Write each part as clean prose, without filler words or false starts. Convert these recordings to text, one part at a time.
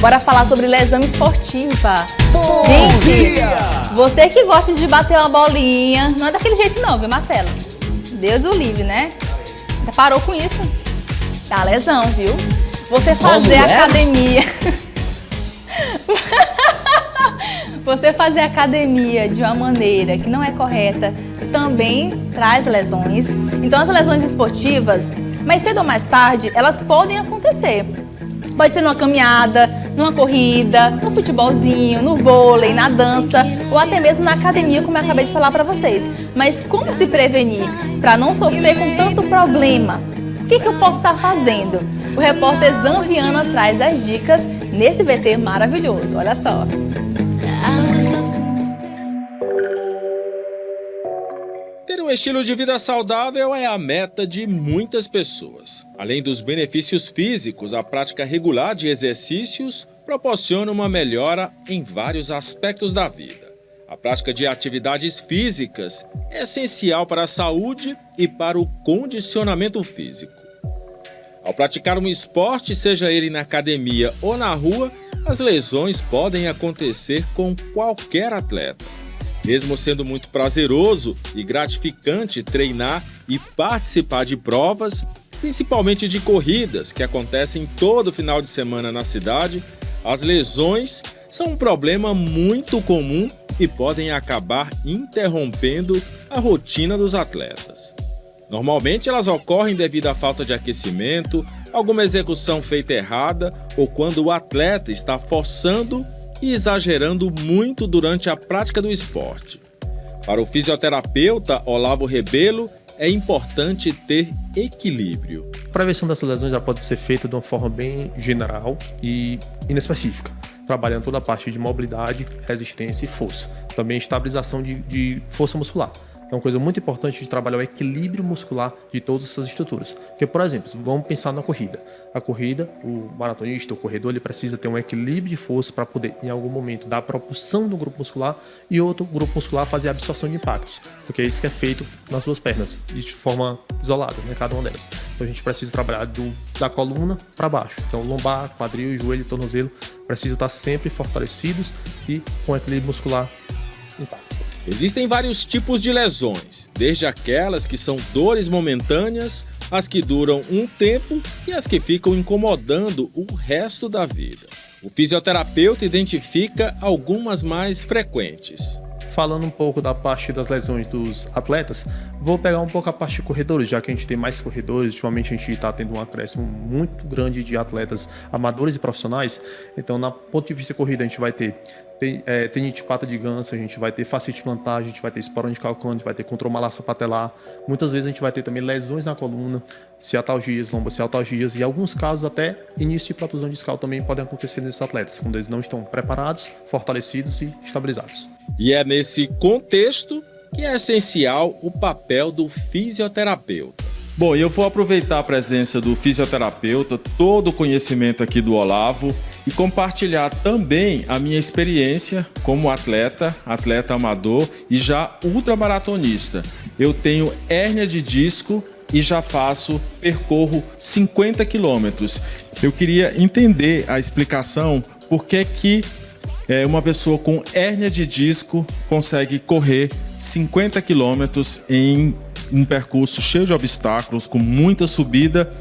Bora falar sobre lesão esportiva. Bom dia! Você que gosta de bater uma bolinha, não é daquele jeito não, viu, Marcelo? Deus o livre, né? Parou com isso? Tá lesão, viu? Você fazer academia... Você fazer academia de uma maneira que não é correta também traz lesões. Então as lesões esportivas, mais cedo ou mais tarde, elas podem acontecer. Pode ser numa caminhada, numa corrida, no futebolzinho, no vôlei, na dança ou até mesmo na academia, como eu acabei de falar para vocês. Mas como se prevenir para não sofrer com tanto problema? O que eu posso estar fazendo? O repórter Zamviana traz as dicas nesse VT maravilhoso. Olha só. Ter um estilo de vida saudável é a meta de muitas pessoas. Além dos benefícios físicos, a prática regular de exercícios proporciona uma melhora em vários aspectos da vida. A prática de atividades físicas é essencial para a saúde e para o condicionamento físico. Ao praticar um esporte, seja ele na academia ou na rua, as lesões podem acontecer com qualquer atleta. Mesmo sendo muito prazeroso e gratificante treinar e participar de provas, principalmente de corridas que acontecem todo final de semana na cidade, as lesões são um problema muito comum e podem acabar interrompendo a rotina dos atletas. Normalmente elas ocorrem devido à falta de aquecimento, alguma execução feita errada ou quando o atleta está forçando e exagerando muito durante a prática do esporte. Para o fisioterapeuta Olavo Rebelo, é importante ter equilíbrio. A prevenção dessas lesões já pode ser feita de uma forma bem general e inespecífica, trabalhando toda a parte de mobilidade, resistência e força. Também estabilização de força muscular. É uma coisa muito importante de trabalhar o equilíbrio muscular de todas essas estruturas. Porque, por exemplo, vamos pensar na corrida. A corrida, o maratonista, o corredor, ele precisa ter um equilíbrio de força para poder, em algum momento, dar a propulsão do grupo muscular e outro grupo muscular fazer a absorção de impactos. Porque é isso que é feito nas duas pernas, de forma isolada, né, cada uma delas. Então a gente precisa trabalhar da coluna para baixo. Então lombar, quadril, joelho, tornozelo precisam estar sempre fortalecidos e com equilíbrio muscular intacto. Existem vários tipos de lesões, desde aquelas que são dores momentâneas, as que duram um tempo e as que ficam incomodando o resto da vida. O fisioterapeuta identifica algumas mais frequentes. Falando um pouco da parte das lesões dos atletas, vou pegar um pouco a parte de corredores, já que a gente tem mais corredores. Ultimamente a gente está tendo um acréscimo muito grande de atletas amadores e profissionais. Então, na ponto de vista de corrida, a gente vai ter tendinite de pata de ganso, a gente vai ter fascite plantar, a gente vai ter esporão de calcâneo, a gente vai ter contromalacia patelar. Muitas vezes a gente vai ter também lesões na coluna, ciatalgias, lombociatalgias e em alguns casos até início de protusão discal também podem acontecer nesses atletas, quando eles não estão preparados, fortalecidos e estabilizados. E é nesse contexto que é essencial o papel do fisioterapeuta. Bom, eu vou aproveitar a presença do fisioterapeuta, todo o conhecimento aqui do Olavo e compartilhar também a minha experiência como atleta amador e já ultramaratonista. Eu tenho hérnia de disco e já percorro 50 quilômetros. Eu queria entender a explicação por que uma pessoa com hérnia de disco consegue correr 50 quilômetros em um percurso cheio de obstáculos, com muita subida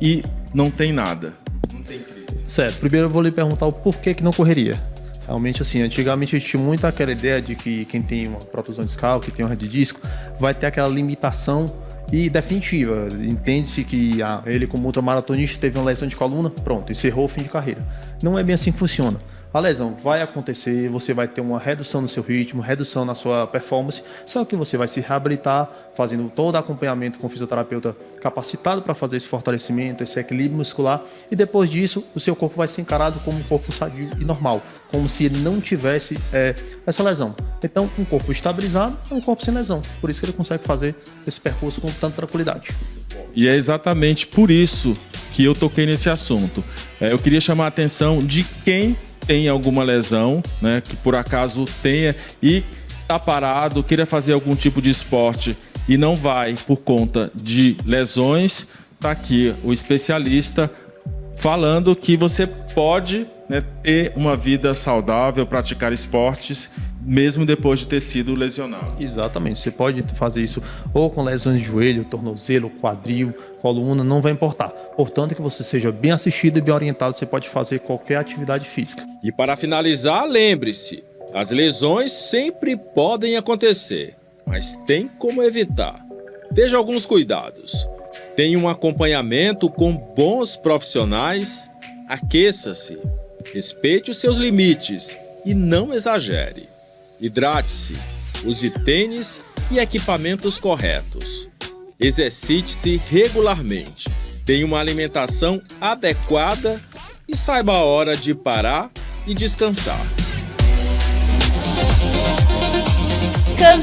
e não tem nada. Não tem crise. Certo, primeiro eu vou lhe perguntar o porquê que não correria. Realmente, assim, antigamente a gente tinha muito aquela ideia de que quem tem uma protusão discal, que tem uma hernia de disco, vai ter aquela limitação e definitiva. Entende-se que ele, como ultramaratonista, teve uma lesão de coluna, pronto, encerrou o fim de carreira. Não é bem assim que funciona. A lesão vai acontecer, você vai ter uma redução no seu ritmo, redução na sua performance, só que você vai se reabilitar fazendo todo o acompanhamento com o fisioterapeuta capacitado para fazer esse fortalecimento, esse equilíbrio muscular, e depois disso o seu corpo vai ser encarado como um corpo sadio e normal, como se ele não tivesse essa lesão. Então, um corpo estabilizado é um corpo sem lesão, por isso que ele consegue fazer esse percurso com tanta tranquilidade. E é exatamente por isso que eu toquei nesse assunto. Eu queria chamar a atenção de quem tem alguma lesão, né, que por acaso tenha e está parado, queira fazer algum tipo de esporte e não vai por conta de lesões, está aqui o especialista falando que você pode né, ter uma vida saudável, praticar esportes, mesmo depois de ter sido lesionado. Exatamente, você pode fazer isso ou com lesões de joelho, tornozelo, quadril, coluna, não vai importar. Portanto, que você seja bem assistido e bem orientado, você pode fazer qualquer atividade física. E para finalizar, lembre-se, as lesões sempre podem acontecer, mas tem como evitar. Veja alguns cuidados. Tenha um acompanhamento com bons profissionais, aqueça-se, respeite os seus limites e não exagere. Hidrate-se, use tênis e equipamentos corretos. Exercite-se regularmente, tenha uma alimentação adequada e saiba a hora de parar e descansar. Dicas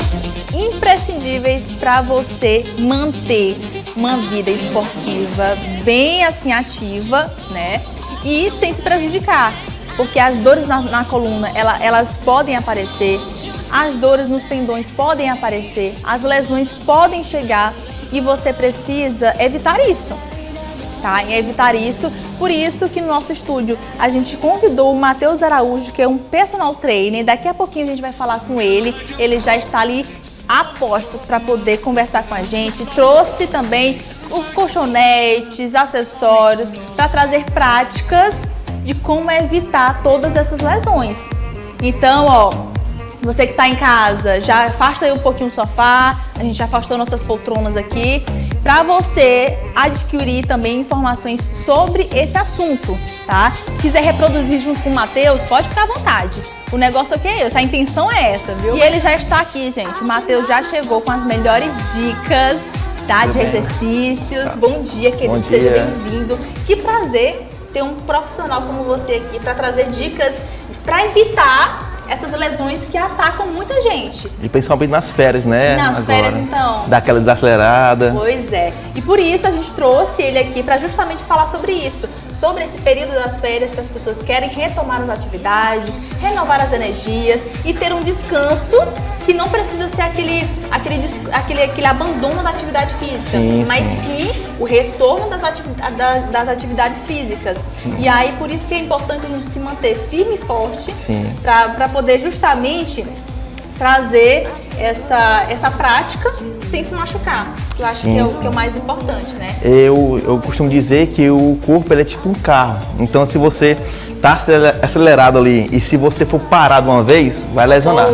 imprescindíveis para você manter uma vida esportiva bem assim ativa, né? E sem se prejudicar. Porque as dores na coluna, elas podem aparecer, as dores nos tendões podem aparecer, as lesões podem chegar e você precisa evitar isso, tá? E evitar isso, por isso que no nosso estúdio a gente convidou o Matheus Araújo, que é um personal trainer, daqui a pouquinho a gente vai falar com ele já está ali a postos para poder conversar com a gente, trouxe também colchonetes, acessórios, para trazer práticas de como evitar todas essas lesões. Então, ó, você que está em casa, já afasta aí um pouquinho o sofá, a gente já afastou nossas poltronas aqui, para você adquirir também informações sobre esse assunto, tá? Quiser reproduzir junto com o Matheus, pode ficar à vontade. O negócio aqui é esse, a intenção é essa, viu? E ele já está aqui, gente. O Matheus já chegou com as melhores dicas, tá? De exercícios. Tá. Bom dia, querido. Bom dia. Seja bem-vindo. Que prazer ter um profissional como você aqui para trazer dicas para evitar essas lesões que atacam muita gente. E principalmente nas férias, né? Nas férias, então. Dá aquela desacelerada. Pois é. E por isso a gente trouxe ele aqui para justamente falar sobre isso. Sobre esse período das férias que as pessoas querem retomar as atividades, renovar as energias e ter um descanso que não precisa ser aquele abandono da atividade física, mas sim o retorno das atividades físicas. Sim. E aí, por isso que é importante a gente se manter firme e forte para poder justamente trazer essa prática sem se machucar. Eu acho que é o mais importante, né? Eu costumo dizer que o corpo ele é tipo um carro. Então, se você tá acelerado ali e se você for parado uma vez, vai lesionar.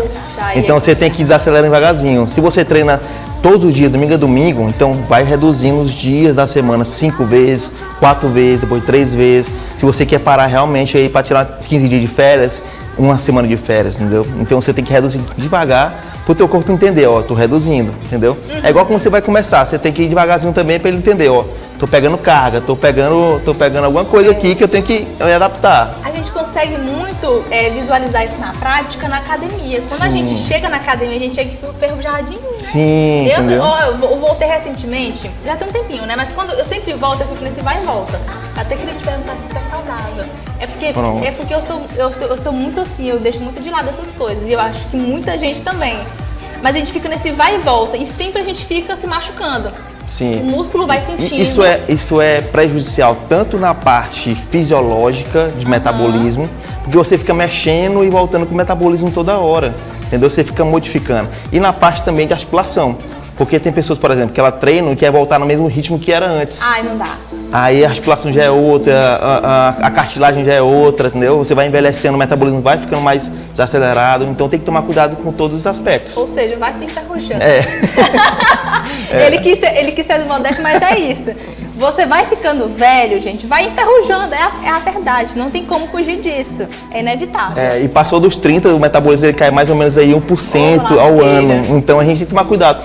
Então, você tem que desacelerar devagarzinho. Se você treina todos os dias, domingo a domingo, então vai reduzindo os dias da semana 5 vezes, 4 vezes, depois 3 vezes. Se você quer parar realmente aí para tirar 15 dias de férias, uma semana de férias, entendeu? Então você tem que reduzir devagar pro teu corpo entender, ó, tô reduzindo, entendeu? É igual como você vai começar, você tem que ir devagarzinho também para ele entender, ó, tô pegando carga, tô pegando alguma coisa aqui que eu tenho que me adaptar. A gente consegue muito visualizar isso na prática na academia. Quando a gente chega na academia, a gente chega enferrujadinho, né? Sim, entendeu? Eu voltei recentemente, já tem um tempinho, né? Mas quando eu sempre volto, eu fico nesse vai e volta. Até queria te perguntar se isso é saudável. É porque eu sou muito assim, eu deixo muito de lado essas coisas. E eu acho que muita gente também. Mas a gente fica nesse vai e volta e sempre a gente fica se machucando. Sim. O músculo vai sentindo. Isso é prejudicial tanto na parte fisiológica de metabolismo, porque você fica mexendo e voltando com o metabolismo toda hora, entendeu? Você fica modificando. E na parte também de articulação, porque tem pessoas, por exemplo, que ela treina e quer voltar no mesmo ritmo que era antes. Ai, não dá. Aí a articulação já é outra, a cartilagem já é outra, entendeu? Você vai envelhecendo, o metabolismo vai ficando mais desacelerado, então tem que tomar cuidado com todos os aspectos. Ou seja, vai se enferrujando. É. Ele quis ser modesto, mas é isso. Você vai ficando velho, gente, vai enferrujando, é a verdade, não tem como fugir disso, é inevitável. E passou dos 30, o metabolismo ele cai mais ou menos aí 1% ao ano, então a gente tem que tomar cuidado.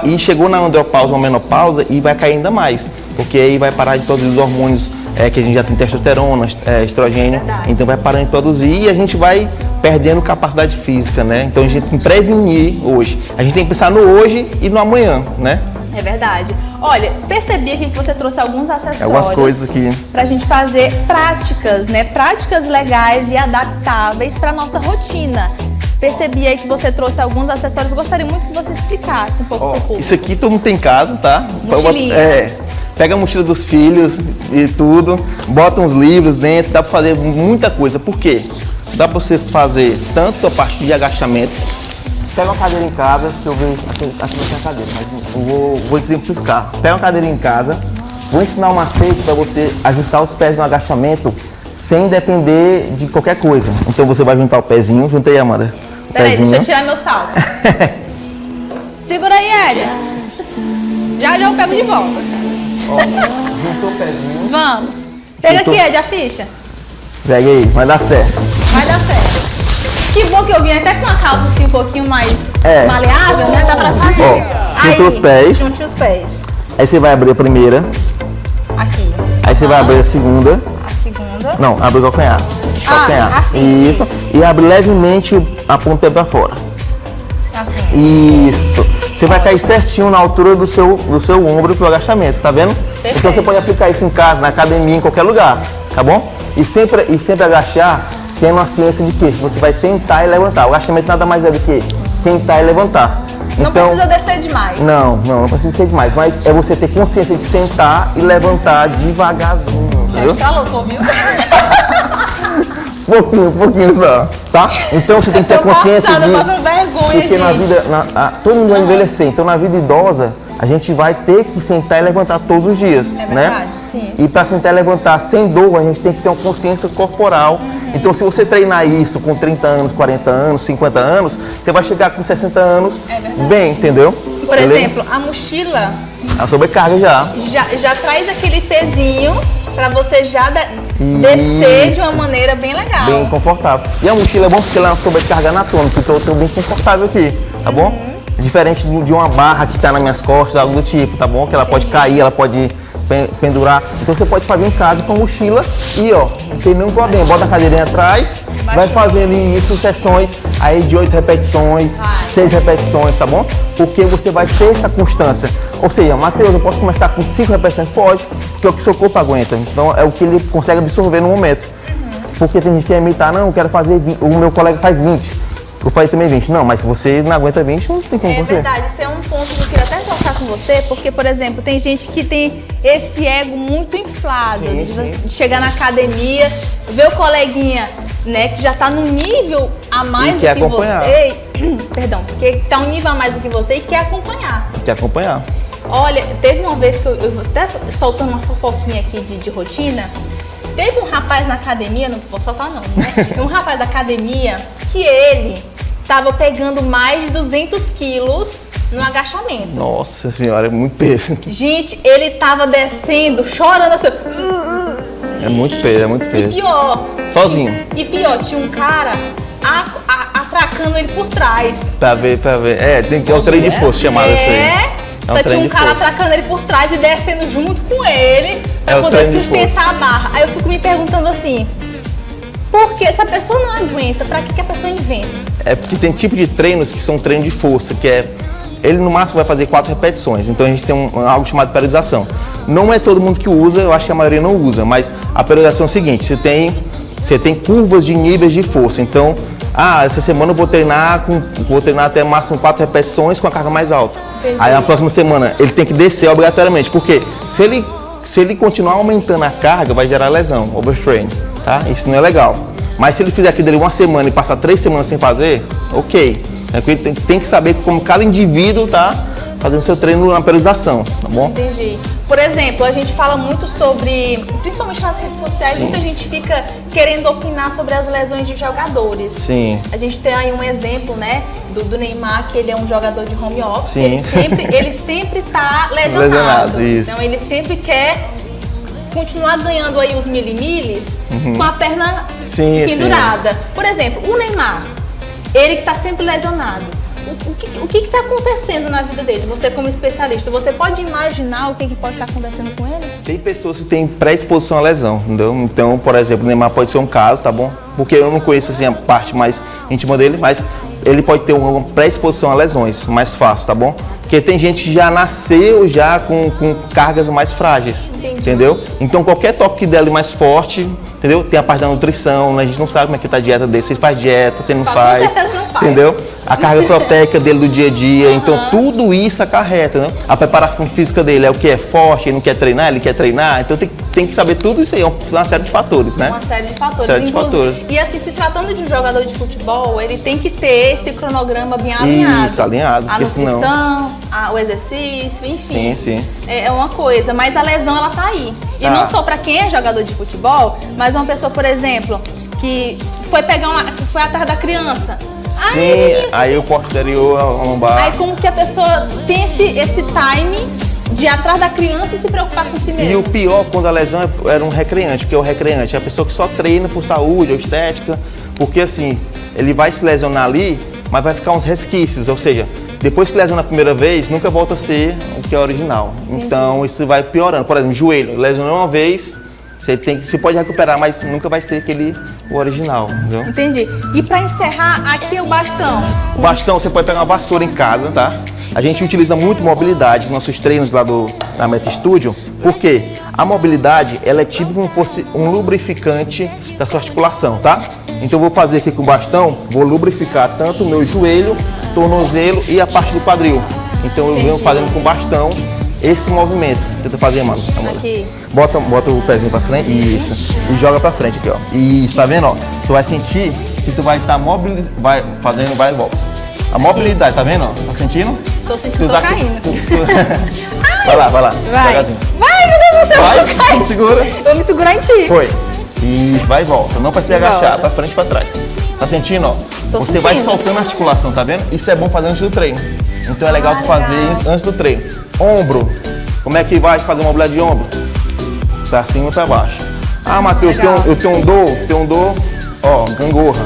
E chegou na andropausa ou menopausa e vai cair ainda mais, porque aí vai parar de produzir os hormônios que a gente já tem testosterona, estrogênio, então vai parando de produzir e a gente vai perdendo capacidade física, né? Então a gente tem que prevenir hoje, a gente tem que pensar no hoje e no amanhã, né? É verdade. Olha, percebi aqui que você trouxe alguns acessórios. Algumas coisas aqui. Pra gente fazer práticas, né? Práticas legais e adaptáveis pra nossa rotina. Percebi aí que você trouxe alguns acessórios. Gostaria muito que você explicasse um pouco pro público. Isso aqui todo mundo tem em casa, tá? Mochilinha. pega a mochila dos filhos e tudo, bota uns livros dentro, dá pra fazer muita coisa. Por quê? Dá pra você fazer tanto a parte de agachamento. Pega uma cadeira em casa, deixa eu ver, aqui não tem a cadeira, mas eu vou exemplificar. Pega uma cadeira em casa, vou ensinar um macete para você ajustar os pés no agachamento sem depender de qualquer coisa. Então você vai juntar o pezinho, junta aí, Amanda. Peraí, deixa eu tirar meu salto. Segura aí, Élia. Já eu pego de volta. Ó, juntou o pezinho. Vamos. Pega Juntou. aqui, Ed, a ficha. Pega aí, vai dar certo. Vai dar certo. Que bom que eu vim até com uma calça assim um pouquinho mais É. maleável, né? Dá pra fazer. Ó, juntou os pés. Junte os pés. Aí você vai abrir a primeira, Aqui. aí você vai abrir a segunda. A segunda. Não, abre o calcanhar. Calcanhar. assim, Isso. E abre levemente a ponta para fora. Assim. Isso. Você vai cair certinho na altura do seu ombro pro agachamento, tá vendo? Perfeito. Então você pode aplicar isso em casa, na academia, em qualquer lugar, tá bom? E sempre agachar, tendo a ciência de que você vai sentar e levantar. O agachamento nada mais é do que sentar e levantar. Não Então, precisa descer demais. não precisa ser demais, mas é você ter consciência de sentar e levantar devagarzinho, Já entendeu? instalou, tô ouvindo? Pouquinho só, tá? Então você tem que ter Tô consciência passada, de... passando vergonha, Porque na gente. vida, todo mundo vai envelhecer, então na vida idosa, a gente vai ter que sentar e levantar todos os dias, É né? verdade, sim. E para sentar e levantar sem dor, a gente tem que ter uma consciência corporal. Então se você treinar isso com 30 anos, 40 anos, 50 anos, você vai chegar com 60 anos bem, entendeu? Por Beleza? exemplo, a mochila A sobrecarga já. já traz aquele pezinho pra você já descer de uma maneira bem legal. Bem confortável. E a mochila é bom porque ela é uma sobrecarga anatômica, então eu estou bem confortável aqui, tá bom? Diferente de uma barra que está nas minhas costas, algo do tipo, tá bom? Que ela pode cair, ela pode pendurar. Então você pode fazer em casa com a mochila e ó, não tem nenhum problema. Bota a cadeirinha atrás, vai fazendo isso, sessões aí de 8 repetições, 6 repetições, tá bom? Porque você vai ter essa constância. Ou seja, Matheus, eu posso começar com 5 repetições? Pode, porque é o que o seu corpo aguenta. Então é o que ele consegue absorver no momento. Porque tem gente que quer imitar, não, eu quero fazer 20, o meu colega faz 20. Eu falei também 20. Não, mas se você não aguenta 20, não tem como É você. verdade, isso é um ponto que eu queria até tocar com você, porque, por exemplo, tem gente que tem esse ego muito inflado, Sim, de chegar na academia, ver o coleguinha, né, que já tá num nível a mais E do quer que acompanhar. você. Perdão, que tá um nível a mais do que você e quer acompanhar. Quer acompanhar. Olha, teve uma vez que eu até soltando uma fofoquinha aqui de rotina. Teve um rapaz na academia, não vou soltar não, né? Um rapaz da academia que ele tava pegando mais de 200 quilos no agachamento. Nossa senhora, é muito peso. Gente, ele tava descendo, chorando assim. É muito peso, é muito E peso. pior. Sozinho. E pior, tinha um cara atracando ele por trás. Pra ver. É, tem que ter o treino de força chamado isso aí. É um Tinha treino um de cara força. atracando ele por trás e descendo junto com ele pra É o poder treino de sustentar força. a barra. Aí eu fico me perguntando assim, por que essa pessoa não aguenta? Pra que a pessoa inventa? É porque tem tipo de treinos que são treino de força, que é... Ele no máximo vai fazer 4 repetições, então a gente tem algo chamado periodização. Não é todo mundo que usa, eu acho que a maioria não usa, mas a periodização é o seguinte, você tem curvas de níveis de força, então, essa semana eu vou treinar até máximo 4 repetições com a carga mais alta. Entendi. Aí na próxima semana ele tem que descer obrigatoriamente, porque se ele continuar aumentando a carga, vai gerar lesão, overtraining, tá? Isso não é legal. Mas se ele fizer aquilo dele uma semana e passar 3 semanas sem fazer, ok. Ele tem que saber como cada indivíduo tá fazendo seu treino na periodização, tá bom? Entendi. Por exemplo, a gente fala muito sobre, principalmente nas redes sociais, muita gente fica querendo opinar sobre as lesões de jogadores. Sim. A gente tem aí um exemplo, né, do Neymar, que ele é um jogador de home office. Sim. Ele sempre tá lesionado. Lesionado, isso. Então ele sempre quer continuar ganhando aí os milimilis com a perna Sim, pendurada. Por exemplo, o Neymar, ele que tá sempre lesionado. O que está acontecendo na vida dele? Você como especialista, você pode imaginar o que pode estar acontecendo com ele? Tem pessoas que têm predisposição à lesão, entendeu? Então, por exemplo, o Neymar pode ser um caso, tá bom? Porque eu não conheço assim, a parte mais íntima dele, mas ele pode ter uma predisposição a lesões mais fácil, tá bom? Porque tem gente que já nasceu já com cargas mais frágeis, entendeu? Então, qualquer toque dele mais forte, entendeu? Tem a parte da nutrição, né? A gente não sabe como é que tá a dieta dele, se ele faz dieta, se ele não faz, Com certeza não faz. entendeu? A carga proteica dele do dia a dia, então tudo isso acarreta, né? A preparação física dele é o que é forte, ele não quer treinar, ele quer treinar, então tem que saber tudo isso aí, é uma série de fatores, né? Uma série de fatores. Série de fatores. E assim, se tratando de um jogador de futebol, ele tem que ter esse cronograma bem alinhado. Isso, alinhado. A porque nutrição, o exercício, enfim. Sim, sim. É uma coisa, mas a lesão, ela tá aí. E Tá. não só para quem é jogador de futebol, mas uma pessoa, por exemplo, que foi foi atrás da criança. Sim, aí o posterior, a lombar. Aí como que a pessoa tem esse time de ir atrás da criança e se preocupar com si E o mesmo. pior, quando a lesão era um recreante, porque o recreante é a pessoa que só treina por saúde ou estética, porque assim, ele vai se lesionar ali, mas vai ficar uns resquícios, ou seja, depois que lesiona a primeira vez, nunca volta a ser o que é original. Então isso vai piorando. Por exemplo, joelho, lesionou uma vez, você pode recuperar, mas nunca vai ser o original, entendeu? Entendi. E para encerrar, aqui é o bastão. O bastão, você pode pegar uma vassoura em casa, tá? A gente utiliza muito mobilidade nos nossos treinos lá na Meta Studio, porque a mobilidade, ela é tipo como fosse um lubrificante da sua articulação, tá? Então eu vou fazer aqui com o bastão, vou lubrificar tanto o meu joelho, tornozelo e a parte do quadril. Então eu venho fazendo com o bastão esse movimento. Tenta fazer, mano. Aqui. Bota o pezinho pra frente, isso. E joga pra frente aqui, ó. Isso, tá vendo, ó? Tu vai sentir que tu vai estar vai fazendo, vai e volta. A mobilidade, tá vendo, ó? Tá sentindo? Tô sentindo, tô caindo. Vai lá, vai lá. Vai. Devagarzinho. Vai, meu Deus do céu, eu vou Vai, cair. segura. Eu vou me segurar em ti. Foi. Isso, vai e volta. Não precisa E agachar, volta. pra frente e pra trás. Tá sentindo, ó? Tô Você vai sentindo. soltando a articulação, tá vendo? Isso é bom fazer antes do treino. Então é legal tu fazer antes do treino. Ombro. Como é que vai fazer uma mobilidade de ombro? Pra cima ou pra baixo. Ah, Matheus, eu tenho dor, ó, gangorra,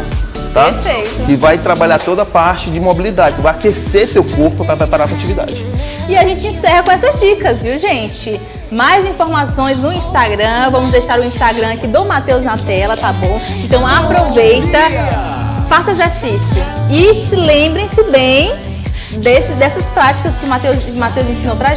tá? Perfeito. E vai trabalhar toda a parte de mobilidade. Tu vai aquecer teu corpo para preparar para atividade. E a gente encerra com essas dicas, viu, gente? Mais informações no Instagram. Vamos deixar o Instagram aqui do Matheus na tela, tá bom? Então aproveita, faça exercício. E se lembrem-se bem dessas práticas que o Matheus ensinou pra gente.